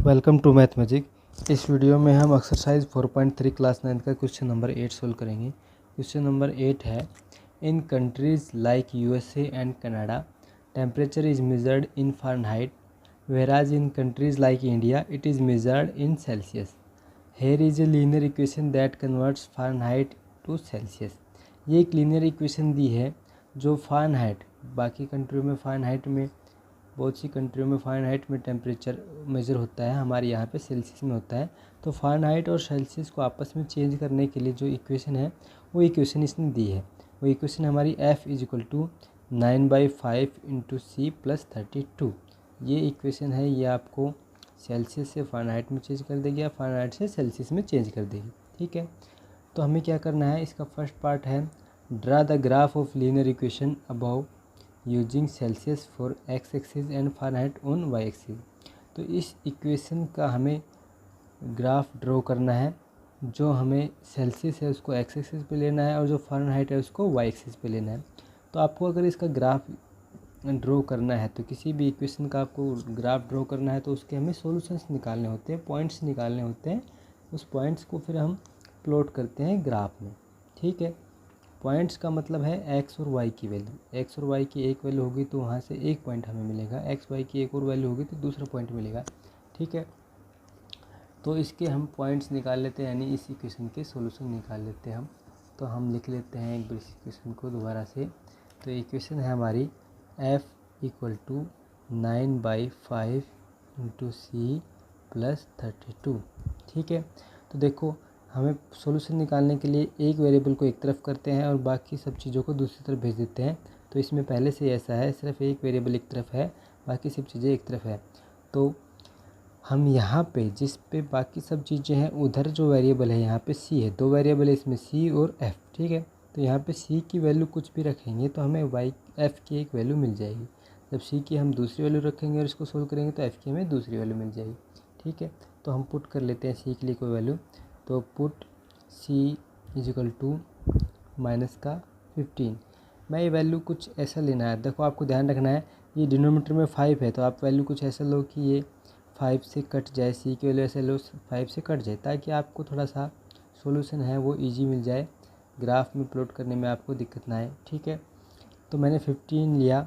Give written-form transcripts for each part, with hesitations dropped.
Welcome to math magic. इस video में हम एक्सरसाइज 4.3 क्लास 9 का क्वेश्चन नंबर 8 सोल्व करेंगे। क्वेश्चन नंबर 8 है, in countries like USA and Canada temperature is measured in Fahrenheit whereas in countries like India it is measured in Celsius. Here is a linear equation that converts Fahrenheit to Celsius. ये एक linear equation दी है जो Fahrenheit, बाकी कंट्रियों में Fahrenheit में, बहुत सी कंट्रियों में Fahrenheit में टेम्परेचर मेज़र होता है, हमारे यहाँ पे सेल्सियस में होता है। तो फ़ारेनहाइट और सेल्सियस को आपस में चेंज करने के लिए जो इक्वेशन है वो इक्वेशन इसने दी है। वो इक्वेशन हमारी F is equal to 9/5 into C plus 32। ये इक्वेशन है, ये आपको सेल्सियस से फ़ारेनहाइट में चेंज कर देगी या फ़ारेनहाइट से सेल्सियस में चेंज कर देगी। ठीक है, तो हमें क्या करना है, इसका फर्स्ट पार्ट है draw the graph of linear equation above using Celsius for X axis and Fahrenheit on Y axis. तो इस इक्वेशन का हमें ग्राफ ड्रॉ करना है। जो हमें सेल्सियस है उसको एक्स एक्सिस पे लेना है और जो फ़ारेनहाइट है उसको वाई एक्सिस पे लेना है। तो आपको अगर इसका ग्राफ ड्रॉ करना है तो किसी भी इक्वेशन का आपको ग्राफ ड्रॉ करना है तो उसके हमें सॉल्यूशंस निकालने होते हैं, पॉइंट्स निकालने होते हैं। उस पॉइंट्स को फिर हम प्लॉट करते हैं ग्राफ में। ठीक है, पॉइंट्स का मतलब है एक्स और वाई की वैल्यू। एक्स और वाई की एक वैल्यू होगी तो वहाँ से एक पॉइंट हमें मिलेगा, एक्स वाई की एक और वैल्यू होगी तो दूसरा पॉइंट मिलेगा। ठीक है, तो इसके हम पॉइंट्स निकाल लेते हैं, यानी इस इक्वेशन के सॉल्यूशन निकाल लेते हैं हम। तो हम लिख लेते हैं एक बार इस इक्वेशन को दोबारा से। तो इक्वेशन है हमारी F equal to 9/5 into C plus 32। ठीक है, तो देखो हमें सॉल्यूशन निकालने के लिए एक वेरिएबल को एक तरफ करते हैं और बाकी सब चीज़ों को दूसरी तरफ भेज देते हैं। तो इसमें पहले से ऐसा है, सिर्फ एक वेरिएबल एक तरफ है, बाकी सब चीज़ें एक तरफ है। तो हम यहाँ पे जिस पे बाकी सब चीज़ें हैं उधर जो वेरिएबल है यहाँ पे सी है, दो वेरिएबल है इसमें सी और एफ़। ठीक है, तो यहाँ पे सी की वैल्यू कुछ भी रखेंगे तो हमें वाई एफ़ की एक वैल्यू मिल जाएगी। जब सी की हम दूसरी वैल्यू रखेंगे और इसको सोल्व करेंगे तो एफ़ की हमें दूसरी वैल्यू मिल जाएगी। ठीक है, तो हम पुट कर लेते हैं सी के लिए कोई वैल्यू। तो put C is equal to minus का 15। मैं ये वैल्यू कुछ ऐसा लेना है, देखो आपको ध्यान रखना है ये डिनोमीटर में 5 है तो आप वैल्यू कुछ ऐसा लो कि ये 5 से कट जाए, सी की वैल्यू ऐसे लो 5 से कट जाए, ताकि आपको थोड़ा सा सॉल्यूशन है वो इजी मिल जाए, ग्राफ में प्लॉट करने में आपको दिक्कत ना आए। ठीक है, तो मैंने 15 लिया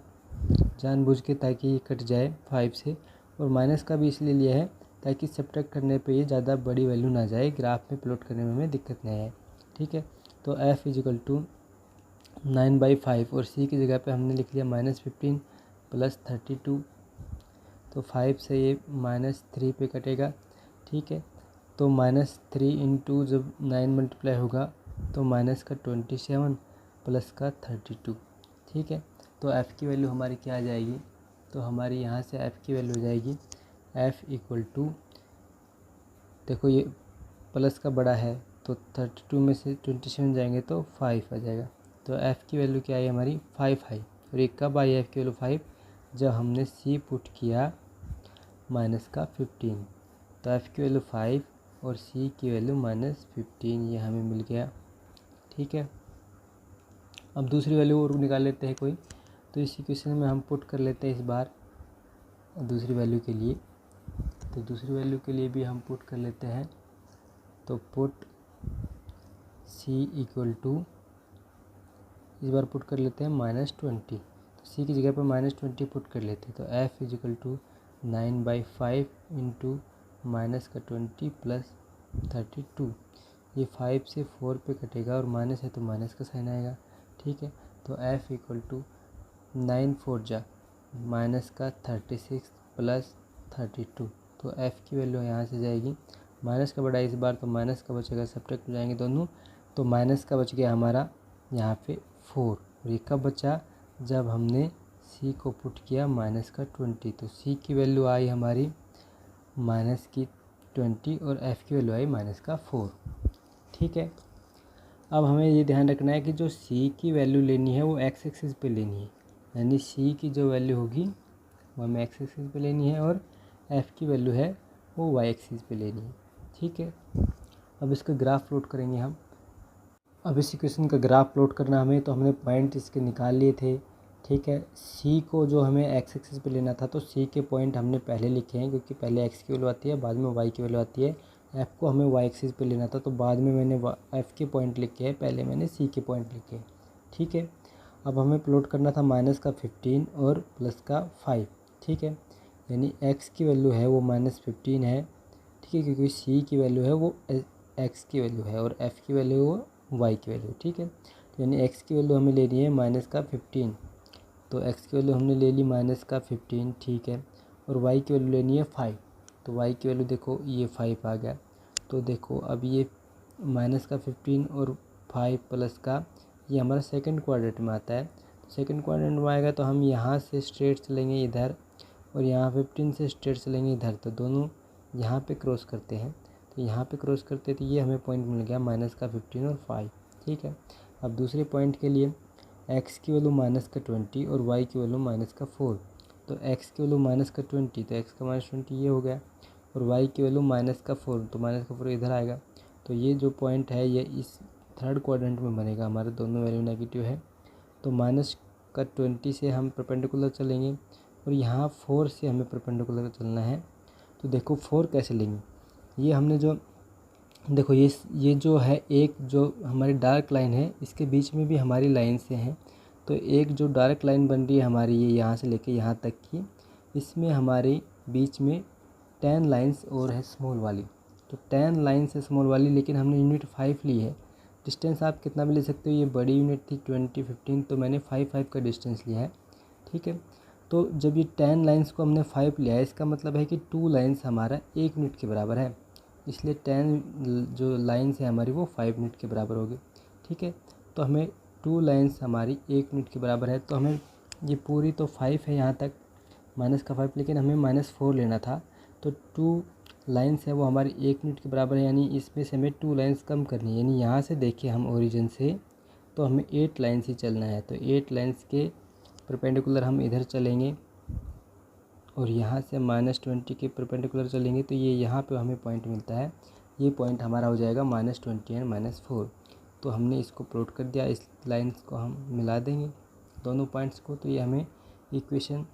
जानबूझ के ताकि ये कट जाए 5 से, और माइनस का भी इसलिए लिया है ताकि सब्ट्रैक्ट करने पे ये ज़्यादा बड़ी वैल्यू ना जाए, ग्राफ में प्लॉट करने में हमें दिक्कत नहीं आए। ठीक है, तो F इज इक्वल टू 9/5 और सी की जगह पे हमने लिख लिया -15 प्लस 32। तो 5 से ये -3 पे कटेगा। ठीक है, तो -3 इंटू जब 9 मल्टीप्लाई होगा तो माइनस का 27 प्लस का 32। ठीक है, तो F की वैल्यू हमारी क्या आ जाएगी, तो हमारी यहाँ से F की वैल्यू हो जाएगी F इक्वल टू, देखो ये प्लस का बड़ा है तो 32 में से 27 जाएंगे तो 5 आ जाएगा। तो F की वैल्यू क्या आई हमारी 5 आई। और ये कब आई F की वैल्यू 5, जब हमने C पुट किया माइनस का 15। तो F की वैल्यू 5 और C की वैल्यू -15, ये हमें मिल गया। ठीक है, अब दूसरी वैल्यू और निकाल लेते हैं कोई। तो इस इक्वेशन में हम पुट कर लेते हैं इस बार दूसरी वैल्यू के लिए। तो दूसरी वैल्यू के लिए भी हम पुट कर लेते हैं। तो पुट C इक्वल टू, इस बार पुट कर लेते हैं -20। तो C की जगह पर -20 पुट कर लेते हैं। तो F is equal to 9/5 into minus का 20 प्लस 32। ये 5 से 4 पे कटेगा और माइनस है तो माइनस का साइन आएगा। ठीक है, तो F इक्वल टू 9×4 जा माइनस का 36 प्लस 32। तो F की वैल्यू यहाँ से जाएगी, माइनस का बड़ा इस बार तो माइनस का बचेगा, सब्ट्रैक्ट हो जाएंगे दोनों। तो माइनस का बच गया हमारा यहाँ पे 4, और ये कब बचा, जब हमने C को पुट किया माइनस का 20। तो C की वैल्यू आई हमारी माइनस की 20 और F की वैल्यू आई माइनस का 4। ठीक है, अब हमें ये ध्यान रखना है कि जो C की वैल्यू लेनी है वो एक्स एक्सिस पे लेनी है, यानी C की जो वैल्यू होगी वो हमें एक्स एक्सिस पे लेनी है और F की वैल्यू है वो वाई एक्सिस पे लेनी है। ठीक है, अब इसका ग्राफ प्लॉट करेंगे हम। अब इस इक्वेशन का ग्राफ प्लॉट करना हमें, तो हमने पॉइंट इसके निकाल लिए थे। ठीक है। सी को जो हमें एक्स एक्सिस पे लेना था, तो सी के पॉइंट हमने पहले लिखे हैं, क्योंकि पहले एक्स की वैल्यू आती है, बाद में वाई की वैल्यू आती है। एफ़ को हमें वाई एक्सिस पे लेना था, तो बाद में मैंने एफ़ के पॉइंट लिखे हैं, पहले मैंने सी के पॉइंट लिखे। ठीक है। अब हमें प्लॉट करना था माइनस का 15 और प्लस का 5। ठीक है, यानी एक्स की वैल्यू है वो -15 है। ठीक है, क्योंकि सी की वैल्यू है वो एक्स की वैल्यू है और एफ़ की वैल्यू है वो वाई की वैल्यू। ठीक है, तो यानी एक्स की वैल्यू हमें लेनी है -15, तो एक्स की वैल्यू हमने ले ली -15। ठीक है, और वाई की वैल्यू लेनी है 5, तो वाई की वैल्यू देखो ये 5 आ गया। तो देखो अब ये -15 और 5 प्लस का ये हमारा सेकंड क्वाड्रेंट में आता है। तो सेकंड क्वाड्रेंट में आएगा तो हम यहाँ से स्ट्रेट चलेंगे इधर, और यहाँ 15 से स्ट्रेट चलेंगे इधर, तो दोनों यहाँ पे क्रॉस करते हैं। तो यहाँ पे क्रॉस करते तो ये हमें पॉइंट मिल गया -15 और 5। ठीक है, अब दूसरे पॉइंट के लिए एक्स की वैल्यू -20 और वाई की वैल्यू -4। तो एक्स की वैल्यू -20, तो एक्स का -20 ये हो गया, और वाई की वैल्यू -4, तो -4 इधर आएगा। तो ये जो पॉइंट है ये इस थर्ड क्वाड्रेंट में बनेगा, हमारे दोनों वैल्यू नेगेटिव है। तो -20 से हम परपेंडिकुलर चलेंगे, और यहाँ 4 से हमें परपेंडिकुलर चलना है। तो देखो 4 कैसे लेंगे, ये हमने जो देखो ये जो है एक जो हमारी डार्क लाइन है, इसके बीच में भी हमारी लाइन से हैं। तो एक जो डार्क लाइन बन रही है हमारी, ये यहाँ से लेके यहाँ तक की, इसमें हमारे बीच में 10 लाइंस और है स्मॉल वाली। तो 10 लाइन से स्मॉल वाली, लेकिन हमने यूनिट 5 ली है। डिस्टेंस आप कितना भी ले सकते हो, ये बड़ी यूनिट थी 20, 15, तो मैंने 5 का डिस्टेंस लिया है। ठीक है, तो जब ये 10 लाइंस को हमने 5 लिया है, इसका मतलब है कि 2 लाइंस हमारा 1 यूनिट के बराबर है, इसलिए 10 जो लाइंस है हमारी वो 5 यूनिट के बराबर होगी। ठीक है, तो हमें 2 लाइंस हमारी 1 यूनिट के बराबर है, तो हमें ये पूरी तो 5 है यहाँ तक माइनस का 5, लेकिन हमें -4 लेना था। तो 2 लाइंस है वो हमारी 1 यूनिट के बराबर है, यानी इसमें से हमें 2 लाइंस कम करनी है। यानी यहाँ से देखिए हम ओरिजिन से, तो हमें 8 लाइंस ही चलना है। तो 8 लाइंस के परपेंडिकुलर हम इधर चलेंगे, और यहाँ से -20 के परपेंडिकुलर चलेंगे, तो ये यहाँ पे हमें पॉइंट मिलता है। ये पॉइंट हमारा हो जाएगा -20 एंड -4। तो हमने इसको प्लॉट कर दिया, इस लाइंस को हम मिला देंगे दोनों पॉइंट्स को, तो ये हमें इक्वेशन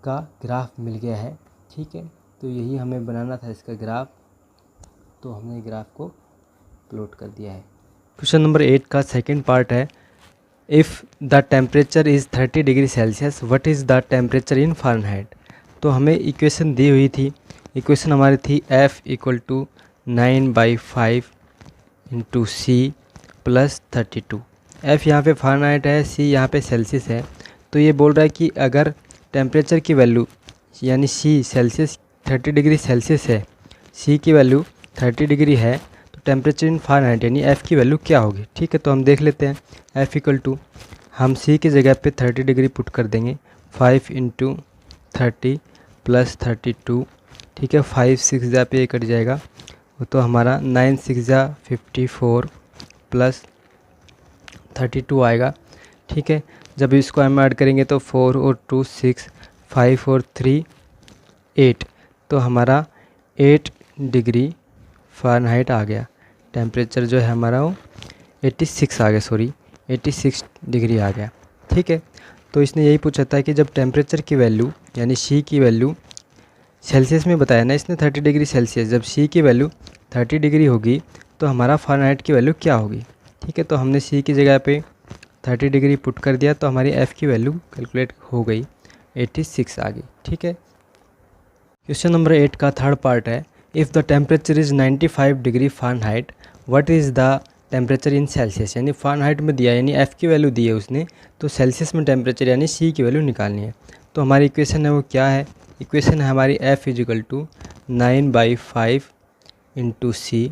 का ग्राफ मिल गया है। ठीक है, तो यही हमें बनाना था इसका ग्राफ, तो हमने ग्राफ को प्लॉट कर दिया है। क्वेश्चन नंबर 8 का सेकंड पार्ट है, if the temperature is 30 degree Celsius, what is the temperature in Fahrenheit. तो हमें इक्वेशन दी हुई थी, इक्वेशन हमारी थी F = 9/5 × C + 32। F यहाँ पे फ़ारेनहाइट है, C यहाँ पे सेल्सियस है। तो ये बोल रहा है कि अगर टेम्परेचर की वैल्यू यानी C सेल्सियस 30 डिग्री सेल्सियस है, C की वैल्यू 30 डिग्री है, तो टेम्परेचर इन फ़ारेनहाइट यानी F की वैल्यू क्या होगी। ठीक है, तो हम देख लेते हैं। F = हम C की जगह पे 30 डिग्री पुट कर देंगे, 5 × 30 + 32। ठीक है, 5 6 जा पे कट जाएगा, तो हमारा 9 6 जा 54 + 32 आएगा। ठीक है, जब इसको हम ऐड करेंगे तो 4 और 2 6, 5 और 3 8, तो हमारा 8 डिग्री फ़ारेनहाइट आ गया। टेम्परेचर जो है हमारा वो 86 आ गया, 86 डिग्री आ गया। ठीक है, तो इसने यही पूछा था कि जब टेम्परेचर की वैल्यू यानी C की वैल्यू सेल्सियस में बताया ना इसने 30 डिग्री सेल्सियस, जब C की वैल्यू 30 डिग्री होगी तो हमारा फ़ारेनहाइट की वैल्यू क्या होगी। ठीक है, तो हमने C की जगह पे 30 डिग्री पुट कर दिया, तो हमारी F की वैल्यू कैलकुलेट हो गई, 86 आ गई। ठीक है, क्वेश्चन नंबर 8 का थर्ड पार्ट है, if the temperature is 95 degree Fahrenheit, what is the temperature in Celsius. यानी फ़ारेनहाइट में दिया, यानी F की वैल्यू दी है उसने, तो सेल्सियस में टेम्परेचर यानी C की वैल्यू निकालनी है। तो हमारी इक्वेशन है वो क्या है, इक्वेशन है हमारी F = 9/5 × C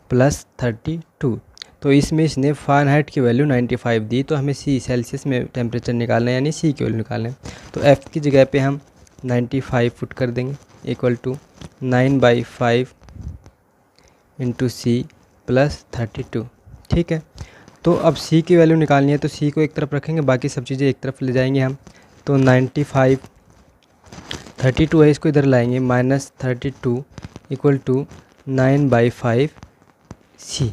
+ 32। तो इसमें इसने फ़ारेनहाइट की वैल्यू 95 दी, तो हमें C सेल्सियस में टेम्परेचर निकालना है, यानी C की वैल्यू निकालना है। तो F की जगह पे हम 95 पुट कर देंगे, = 9/5 × C + 32। ठीक है, तो अब C की वैल्यू निकालनी है, तो C को एक तरफ रखेंगे, बाकी सब चीज़ें एक तरफ ले जाएंगे हम। तो 95 32 है, इसको इधर लाएंगे, -32 = 9/5 C।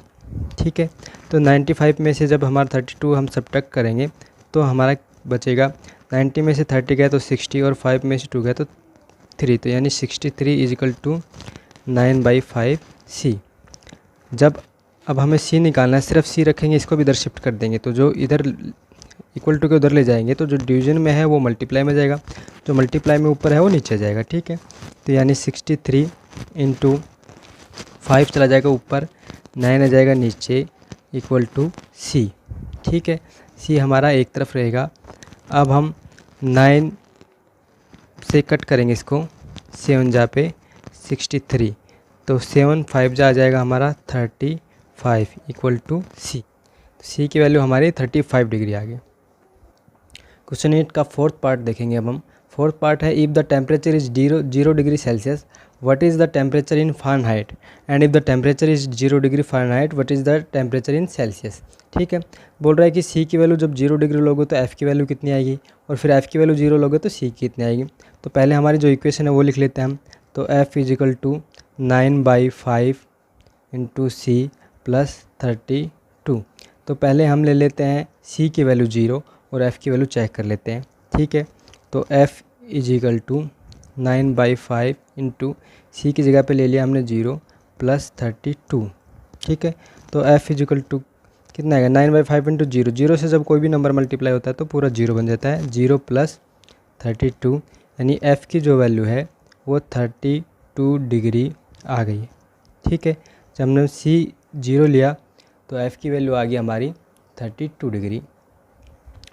ठीक है, तो 95 में से जब हमारा 32 हम सब्ट्रैक्ट करेंगे तो हमारा बचेगा। 90 में से 30 गया तो 60 और 5 में से 2 गया तो 3, तो यानी 63 इजिकल टू 9/5 सी। अब हमें सी निकालना है, सिर्फ सी रखेंगे, इसको भी इधर शिफ्ट कर देंगे तो जो इधर इक्वल टू के उधर ले जाएंगे तो जो डिवीजन में है वो मल्टीप्लाई में जाएगा, जो मल्टीप्लाई में ऊपर है वो नीचे जाएगा। ठीक है, तो यानी 63 इंटू 5 चला जाएगा ऊपर, 9 आ जाएगा नीचे, इक्वल टू सी। ठीक है, सी हमारा एक तरफ रहेगा। अब हम 9 से कट करेंगे इसको, 7 जा पे 63, तो 7 5 जा आ जाएगा हमारा 35 इक्वल टू सी। तो सी की वैल्यू हमारी 35 डिग्री आ गई। क्वेश्चन 8 का फोर्थ पार्ट देखेंगे अब हम। फोर्थ पार्ट है, if the temperature is 0 degree Celsius what is the temperature in Fahrenheit, and if the temperature is 0 degree Fahrenheit what is the temperature in Celsius. ठीक है, बोल रहा है कि सी की वैल्यू जब 0 डिग्री लोगे तो एफ़ की वैल्यू कितनी आएगी, और फिर एफ़ की वैल्यू 0 लोगे तो सी की कितनी आएगी। तो पहले हमारी जो इक्वेशन है वो लिख लेते हैं हम। तो F is equal to 9/5 into C plus 32। तो पहले हम ले लेते हैं सी की वैल्यू 0 और एफ़ की वैल्यू चेक कर लेते हैं। ठीक है, तो एफ़ इजिकल टू 9/5 इंटू सी की जगह पे ले लिया हमने 0 प्लस 32। ठीक है, तो एफ़ इजिकल टू कितना आएगा, 9/5 इंटू 0, 0 से जब कोई भी नंबर मल्टीप्लाई होता है तो पूरा 0 बन जाता है, 0 प्लस 32, यानी एफ़ की जो वैल्यू है वो 32 डिग्री आ गई है। ठीक है, जब हमने सी 0 लिया तो एफ़ की वैल्यू आ गई हमारी 32 डिग्री।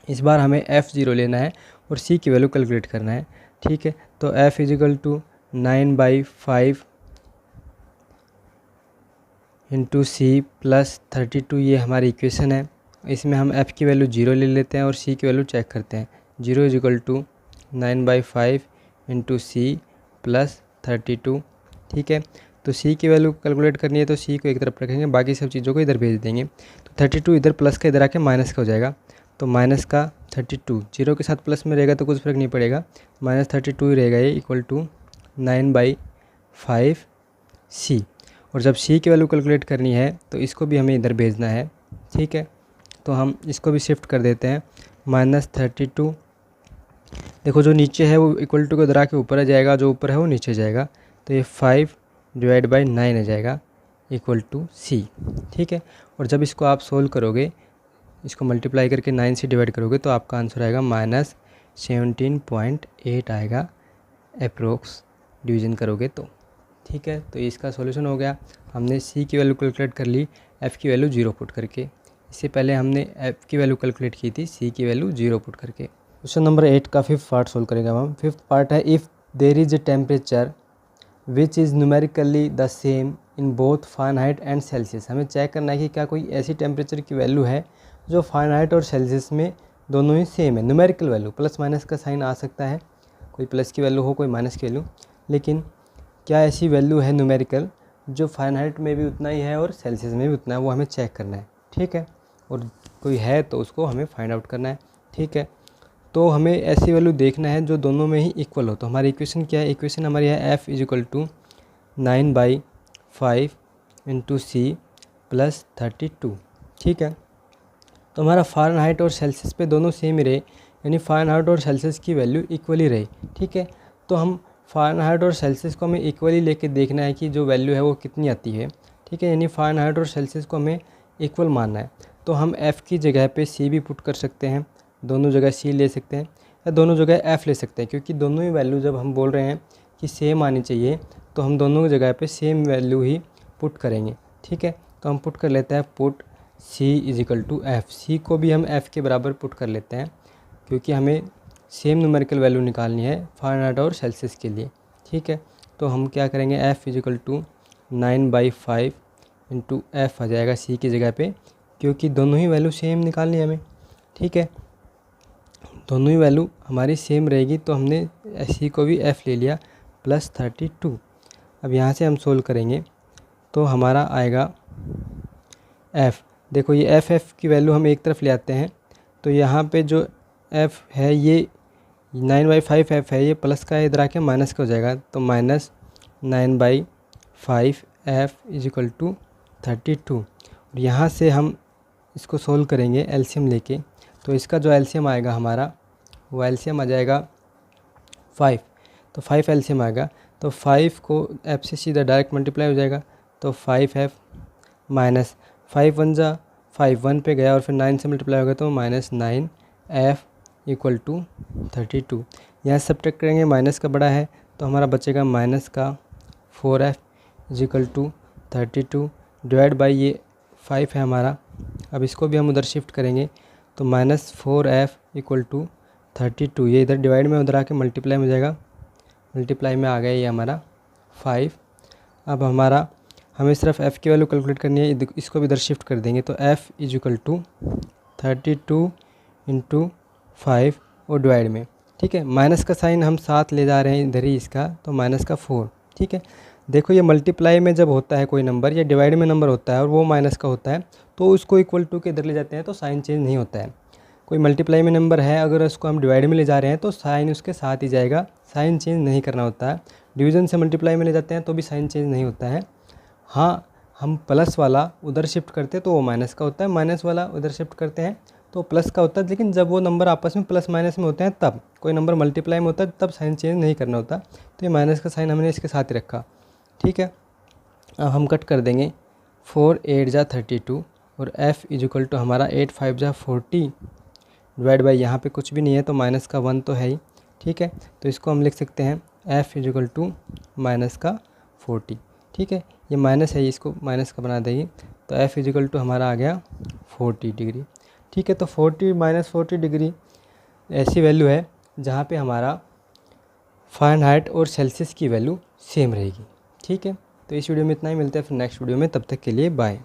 इस बार हमें F0 लेना है और C की वैल्यू कैलकुलेट करना है। ठीक है, तो F is equal to 9/5 into C plus 32, ये हमारी इक्वेशन है। इसमें हम F की वैल्यू 0 ले लेते हैं और C की वैल्यू चेक करते हैं। 0 is equal to 9/5 into C plus 32। ठीक है, तो C की वैल्यू कैलकुलेट करनी है तो C को एक तरफ रखेंगे, बाकी सब चीज़ों को इधर भेज देंगे। तो 32 इधर प्लस का इधर आके माइनस का हो जाएगा, तो माइनस का 32, 0 के साथ प्लस में रहेगा तो कुछ फ़र्क नहीं पड़ेगा, -32 ही रहेगा ये, इक्वल टू 9/5 सी। और जब सी की वैल्यू कैलकुलेट करनी है तो इसको भी हमें इधर भेजना है। ठीक है, तो हम इसको भी शिफ्ट कर देते हैं, -32, देखो जो नीचे है वो इक्वल टू को इधर आके ऊपर आ जाएगा, जो ऊपर है वो नीचे जाएगा, तो ये 5/9 आ जाएगा इक्वल टू सी। ठीक है, और जब इसको आप सोल्व करोगे, इसको मल्टीप्लाई करके 9 से डिवाइड करोगे तो आपका आंसर आएगा -17.8 आएगा अप्रोक्स, डिवीज़न करोगे तो। ठीक है, तो इसका सॉल्यूशन हो गया। हमने सी की वैल्यू कैलकुलेट कर ली एफ़ की वैल्यू 0 पुट करके, इससे पहले हमने एफ़ की वैल्यू कैलकुलेट की थी सी की वैल्यू 0 पुट करके। क्वेश्चन नंबर 8 का फिफ्थ पार्ट सोल्व करेंगे हम। फिफ्थ पार्ट है, if there is a temperature which is numerically the same in both Fahrenheit and Celsius. हमें चेक करना है कि क्या कोई ऐसी टेम्परेचर की वैल्यू है जो फ़ारेनहाइट और सेल्सियस में दोनों ही सेम है। न्यूमेरिकल वैल्यू, प्लस माइनस का साइन आ सकता है, कोई प्लस की वैल्यू हो कोई माइनस की वैल्यू, लेकिन क्या ऐसी वैल्यू है न्यूमेरिकल जो फ़ारेनहाइट में भी उतना ही है और सेल्सियस में भी उतना है, वो हमें चेक करना है। ठीक है, और कोई है तो उसको हमें फाइंड आउट करना है। ठीक है, तो हमें ऐसी वैल्यू देखना है जो दोनों में ही इक्वल हो। तो हमारी इक्वेशन क्या है, इक्वेशन हमारी है F is equal to 9/5 into C plus 32। ठीक है, तो हमारा फ़ारेनहाइट और सेल्सियस पे दोनों सेम ही रहे, यानी फ़ारेनहाइट और सेल्सियस की वैल्यू इक्वली रही। ठीक है, तो हम फ़ारेनहाइट और सेल्सियस को हमें इक्वली लेके देखना है कि जो वैल्यू है वो कितनी आती है। ठीक है, यानी फ़ारेनहाइट और सेल्सियस को हमें इक्वल मानना है, तो हम F की जगह पे C भी पुट कर सकते हैं, दोनों जगह C ले सकते हैं या दोनों जगह F ले सकते हैं, क्योंकि दोनों ही वैल्यू जब हम बोल रहे हैं कि सेम आनी चाहिए तो हम दोनों जगह पे सेम वैल्यू ही पुट करेंगे। ठीक है, तो हम पुट कर लेते हैं put C is equal to F। C को भी हम F के बराबर पुट कर लेते हैं, क्योंकि हमें सेम न्यूमेरिकल वैल्यू निकालनी है फ़ारेनहाइट और सेल्सियस के लिए। ठीक है, तो हम क्या करेंगे, F is equal to 9/5 into F आ जाएगा C की जगह पे, क्योंकि दोनों ही वैल्यू सेम निकालनी है हमें। ठीक है, दोनों ही वैल्यू हमारी सेम रहेगी तो हमने C को भी F ले लिया प्लस 32। अब यहाँ से हम सोल्व करेंगे तो हमारा आएगा F। देखो ये F की वैल्यू हम एक तरफ ले आते हैं, तो यहाँ पे जो F है ये 9/5 F है, ये प्लस का इधर आके माइनस का हो जाएगा, तो -9/5 F इजिकल टू 32। और यहाँ से हम इसको सोल्व करेंगे एलसीएम लेके, तो इसका जो एलसीएम आएगा हमारा वो एलसीएम आ जाएगा 5, तो 5 एलसीएम आएगा, तो 5 को f से सीधा डायरेक्ट मल्टीप्लाई हो जाएगा, तो 5f माइनस 5 1 जा 5 1 पे गया और फिर 9 से मल्टीप्लाई हो गया तो -9f इक्वल टू 32। यहाँ सब्ट्रैक्ट करेंगे, माइनस का बड़ा है तो हमारा बचेगा माइनस का 4f equal to 32 divide by ये 5 है हमारा। अब इसको भी हम उधर शिफ्ट करेंगे तो -4f इक्वल टू 32, ये इधर डिवाइड में उधर आके मल्टीप्लाई में हो जाएगा, मल्टीप्लाई में आ गया ये हमारा 5। अब हमारा हमें सिर्फ f की वैल्यू कैलकुलेट करनी है, इसको भी इधर शिफ्ट कर देंगे तो f is equal to 32 into 5 और डिवाइड में, ठीक है। माइनस का साइन हम साथ ले जा रहे हैं इधर ही इसका, तो माइनस का 4, ठीक है। देखो ये मल्टीप्लाई में जब होता है कोई नंबर या डिवाइड में नंबर होता है और वो माइनस का होता है तो उसको इक्वल टू के इधर ले जाते हैं तो साइन चेंज नहीं होता है। कोई मल्टीप्लाई में नंबर है, अगर उसको हम डिवाइड में ले जा रहे हैं तो साइन उसके साथ ही जाएगा, साइन चेंज नहीं करना होता है। डिवीज़न से मल्टीप्लाई में ले जाते हैं तो भी साइन चेंज नहीं होता है। हाँ, हम प्लस वाला उधर शिफ्ट करते हैं तो वो माइनस का होता है, माइनस वाला उधर शिफ्ट करते हैं तो प्लस का होता है। लेकिन जब वो नंबर आपस में प्लस माइनस में होते हैं, तब कोई नंबर मल्टीप्लाई में होता है तब साइन चेंज नहीं करना होता। तो ये माइनस का साइन हमने इसके साथ ही रखा, ठीक है। अब हम कट कर देंगे, 4 8 जा 32 और f इज इक्वल टू हमारा 8 5 जा 40 डिवाइड बाई यहाँ पे कुछ भी नहीं है तो माइनस का 1 तो है ही, ठीक है। तो इसको हम लिख सकते हैं f is equal to minus का 40, ठीक है। ये माइनस है, इसको माइनस का बना देगी तो f इज इक्वल टू हमारा आ गया 40 डिग्री, ठीक है। तो 40 -40 डिग्री ऐसी वैल्यू है जहाँ पे हमारा फ़ारेनहाइट और सेल्सियस की वैल्यू सेम रहेगी, ठीक है। तो इस वीडियो में इतना ही, मिलते हैं फिर नेक्स्ट वीडियो में, तब तक के लिए बाय।